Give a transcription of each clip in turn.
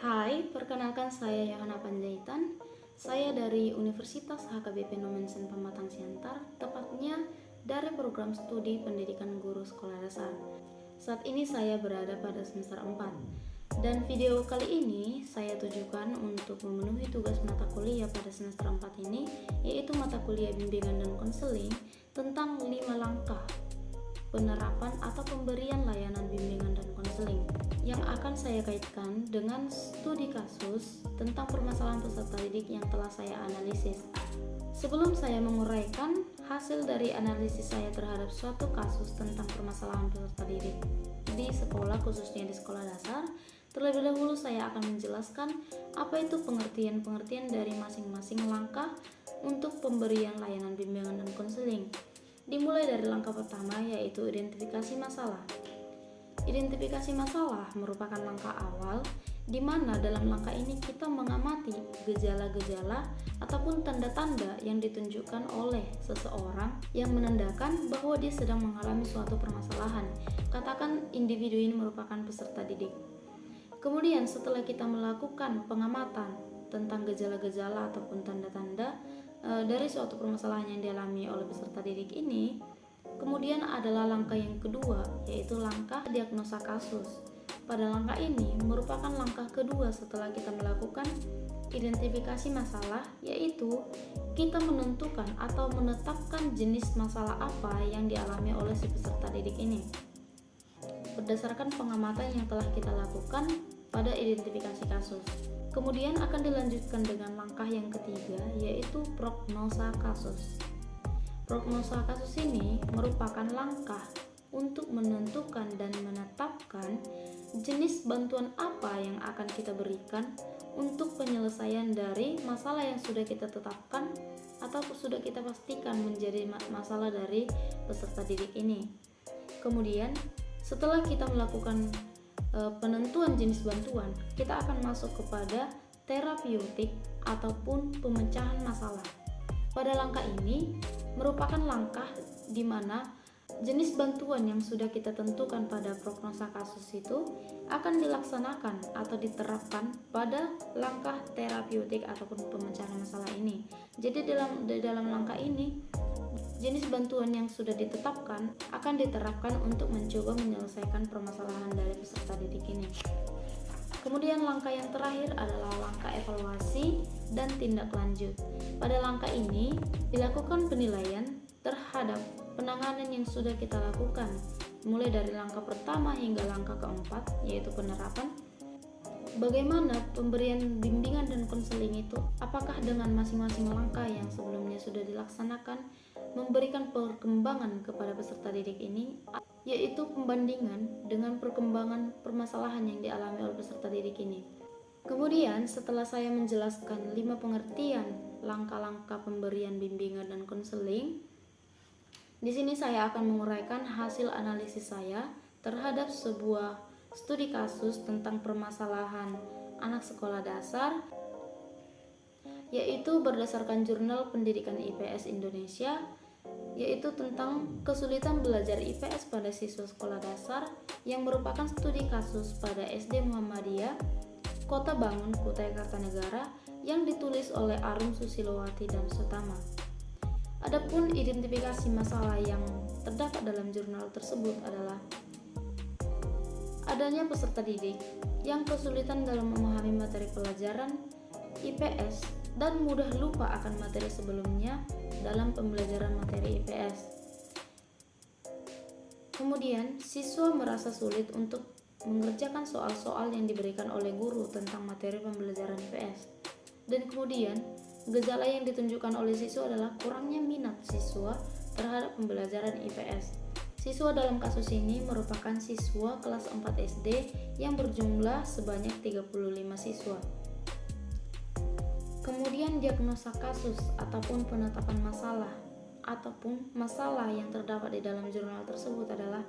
Hai, perkenalkan saya Yohana Panjaitan. Saya dari Universitas HKBP Nomensen Pematang Siantar, tepatnya dari program studi pendidikan guru sekolah dasar. Saat ini saya berada pada semester 4. Dan video kali ini saya tujukan untuk memenuhi tugas mata kuliah pada semester 4 ini, yaitu mata kuliah bimbingan dan konseling tentang 5 langkah penerapan atau pemberian layanan bimbingan dan konseling yang akan saya kaitkan dengan studi kasus tentang permasalahan peserta didik yang telah saya analisis. Sebelum saya menguraikan hasil dari analisis saya terhadap suatu kasus tentang permasalahan peserta didik di sekolah, khususnya di sekolah dasar, terlebih dahulu saya akan menjelaskan apa itu pengertian-pengertian dari masing-masing langkah untuk pemberian layanan bimbingan dan konseling. Dimulai dari langkah pertama, yaitu identifikasi masalah. Identifikasi masalah merupakan langkah awal di mana dalam langkah ini kita mengamati gejala-gejala ataupun tanda-tanda yang ditunjukkan oleh seseorang yang menandakan bahwa dia sedang mengalami suatu permasalahan. Katakan individu ini merupakan peserta didik. Kemudian setelah kita melakukan pengamatan tentang gejala-gejala ataupun tanda-tanda dari suatu permasalahan yang dialami oleh peserta didik ini, kemudian adalah langkah yang kedua, yaitu langkah diagnosa kasus. Pada langkah ini merupakan langkah kedua setelah kita melakukan identifikasi masalah, yaitu kita menentukan atau menetapkan jenis masalah apa yang dialami oleh si peserta didik ini berdasarkan pengamatan yang telah kita lakukan pada identifikasi kasus. Kemudian akan dilanjutkan dengan langkah yang ketiga, yaitu prognosa kasus. Prognosa kasus ini merupakan langkah untuk menentukan dan menetapkan jenis bantuan apa yang akan kita berikan untuk penyelesaian dari masalah yang sudah kita tetapkan atau sudah kita pastikan menjadi masalah dari peserta didik ini. Kemudian setelah kita melakukan penentuan jenis bantuan, kita akan masuk kepada terapeutik ataupun pemecahan masalah. Pada langkah ini merupakan langkah di mana jenis bantuan yang sudah kita tentukan pada prognosa kasus itu akan dilaksanakan atau diterapkan pada langkah terapeutik ataupun pemecahan masalah ini. Jadi dalam langkah ini jenis bantuan yang sudah ditetapkan akan diterapkan untuk mencoba menyelesaikan permasalahan dari peserta didik ini. Kemudian langkah yang terakhir adalah langkah evaluasi dan tindak lanjut. Pada langkah ini dilakukan penilaian terhadap penanganan yang sudah kita lakukan, mulai dari langkah pertama hingga langkah keempat, yaitu penerapan. Bagaimana pemberian bimbingan dan konseling itu? Apakah dengan masing-masing langkah yang sebelumnya sudah dilaksanakan memberikan perkembangan kepada peserta didik ini, yaitu pembandingan dengan perkembangan permasalahan yang dialami oleh peserta didik ini. Kemudian setelah saya menjelaskan 5 pengertian langkah-langkah pemberian bimbingan dan konseling, di sini saya akan menguraikan hasil analisis saya terhadap sebuah studi kasus tentang permasalahan anak sekolah dasar, yaitu berdasarkan Jurnal Pendidikan IPS Indonesia, yaitu tentang kesulitan belajar IPS pada siswa sekolah dasar yang merupakan studi kasus pada SD Muhammadiyah Kota Bangun, Kutai Kartanegara, yang ditulis oleh Arum Susilowati dan Sutama. Adapun identifikasi masalah yang terdapat dalam jurnal tersebut adalah adanya peserta didik yang kesulitan dalam memahami materi pelajaran IPS dan mudah lupa akan materi sebelumnya dalam pembelajaran materi IPS. Kemudian, siswa merasa sulit untuk mengerjakan soal-soal yang diberikan oleh guru tentang materi pembelajaran IPS. Dan kemudian, gejala yang ditunjukkan oleh siswa adalah kurangnya minat siswa terhadap pembelajaran IPS. Siswa dalam kasus ini merupakan siswa kelas 4 SD yang berjumlah sebanyak 35 siswa. Kemudian diagnosa kasus ataupun penetapan masalah ataupun masalah yang terdapat di dalam jurnal tersebut adalah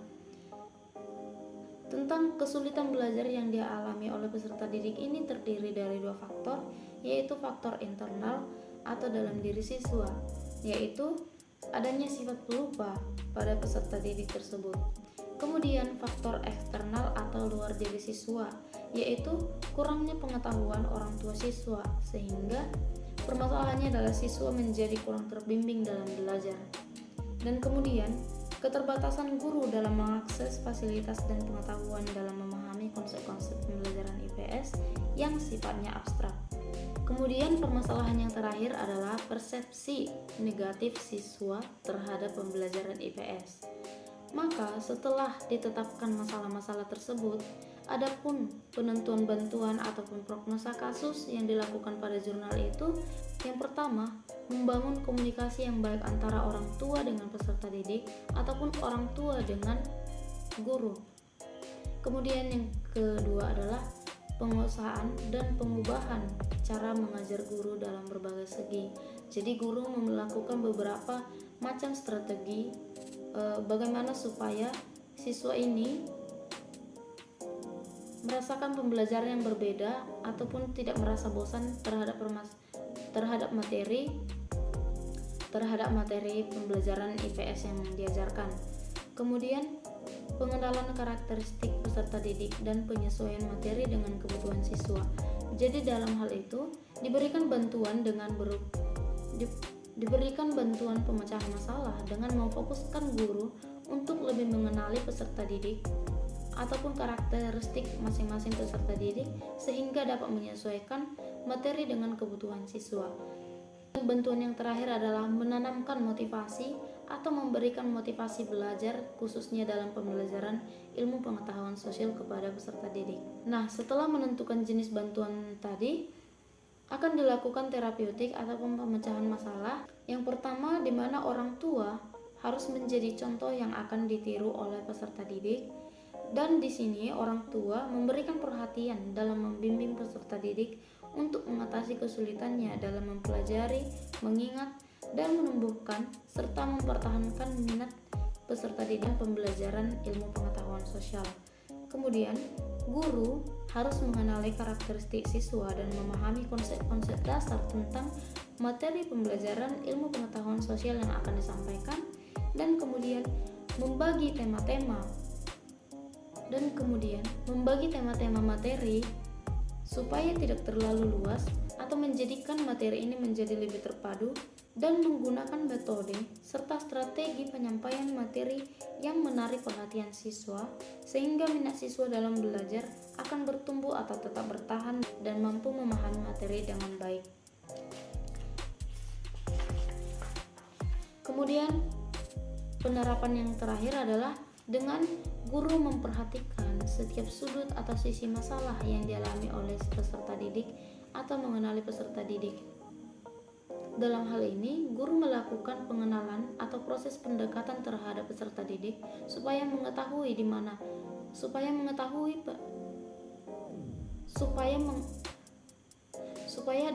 tentang kesulitan belajar yang dialami oleh peserta didik ini terdiri dari 2 faktor, yaitu faktor internal atau dalam diri siswa, yaitu adanya sifat pelupa pada peserta didik tersebut. Kemudian faktor eksternal atau luar diri siswa, yaitu kurangnya pengetahuan orang tua siswa, sehingga permasalahannya adalah siswa menjadi kurang terbimbing dalam belajar. Dan kemudian, keterbatasan guru dalam mengakses fasilitas dan pengetahuan dalam memahami konsep-konsep pembelajaran IPS yang sifatnya abstrak. Kemudian permasalahan yang terakhir adalah persepsi negatif siswa terhadap pembelajaran IPS. Maka setelah ditetapkan masalah-masalah tersebut, adapun penentuan bantuan ataupun prognosa kasus yang dilakukan pada jurnal itu, yang pertama, membangun komunikasi yang baik antara orang tua dengan peserta didik ataupun orang tua dengan guru. Kemudian yang kedua adalah pengusahaan dan pengubahan cara mengajar guru dalam berbagai segi. Jadi guru melakukan beberapa macam strategi bagaimana supaya siswa ini merasakan pembelajaran yang berbeda ataupun tidak merasa bosan terhadap materi pembelajaran IPS yang diajarkan. Kemudian pengenalan karakteristik peserta didik dan penyesuaian materi dengan kebutuhan siswa. Jadi dalam hal itu diberikan bantuan pemecahan masalah dengan memfokuskan guru untuk lebih mengenali peserta didik ataupun karakteristik masing-masing peserta didik sehingga dapat menyesuaikan materi dengan kebutuhan siswa. Bantuan yang terakhir adalah menanamkan motivasi atau memberikan motivasi belajar khususnya dalam pembelajaran ilmu pengetahuan sosial kepada peserta didik. Nah, setelah menentukan jenis bantuan tadi, akan dilakukan terapeutik ataupun pemecahan masalah. Yang pertama, di mana orang tua harus menjadi contoh yang akan ditiru oleh peserta didik. Dan di sini orang tua memberikan perhatian dalam membimbing peserta didik untuk mengatasi kesulitannya dalam mempelajari, mengingat, dan menumbuhkan serta mempertahankan minat peserta didik pembelajaran ilmu pengetahuan sosial. Kemudian, guru harus mengenali karakteristik siswa dan memahami konsep-konsep dasar tentang materi pembelajaran ilmu pengetahuan sosial yang akan disampaikan, dan kemudian membagi tema-tema materi supaya tidak terlalu luas atau menjadikan materi ini menjadi lebih terpadu, dan menggunakan metode serta strategi penyampaian materi yang menarik perhatian siswa sehingga minat siswa dalam belajar akan bertumbuh atau tetap bertahan dan mampu memahami materi dengan baik. Kemudian penerapan yang terakhir adalah dengan guru memperhatikan setiap sudut atau sisi masalah yang dialami oleh peserta didik atau mengenali peserta didik. Dalam hal ini, guru melakukan pengenalan atau proses pendekatan terhadap peserta didik supaya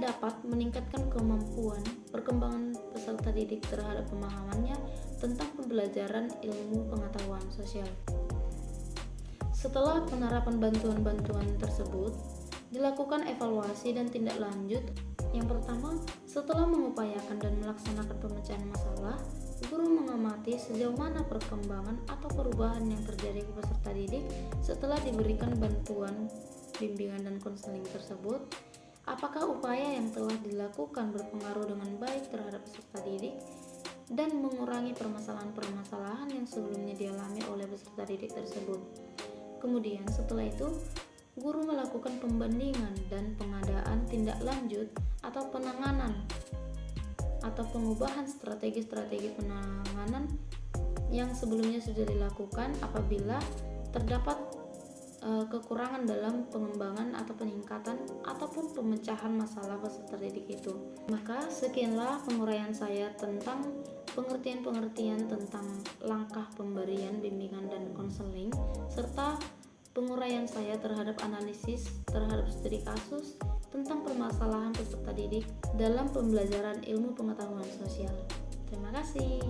dapat meningkatkan kemampuan perkembangan peserta didik terhadap pemahamannya tentang pembelajaran ilmu pengetahuan sosial. Setelah penerapan bantuan-bantuan tersebut, dilakukan evaluasi dan tindak lanjut. Yang pertama, setelah mengupayakan dan melaksanakan pemecahan masalah, guru mengamati sejauh mana perkembangan atau perubahan yang terjadi ke peserta didik setelah diberikan bantuan, bimbingan, dan konseling tersebut. Apakah upaya yang telah dilakukan berpengaruh dengan baik terhadap peserta didik dan mengurangi permasalahan-permasalahan yang sebelumnya dialami oleh peserta didik tersebut. Kemudian setelah itu, guru melakukan pembandingan dan pengadaan tindak lanjut atau penanganan atau pengubahan strategi-strategi penanganan yang sebelumnya sudah dilakukan apabila terdapat kekurangan dalam pengembangan atau peningkatan ataupun pemecahan masalah peserta didik itu. Maka sekianlah penguraian saya tentang pengertian-pengertian tentang langkah pemberian bimbingan dan konseling serta penguraian saya terhadap analisis terhadap studi kasus tentang permasalahan peserta didik dalam pembelajaran ilmu pengetahuan sosial. Terima kasih.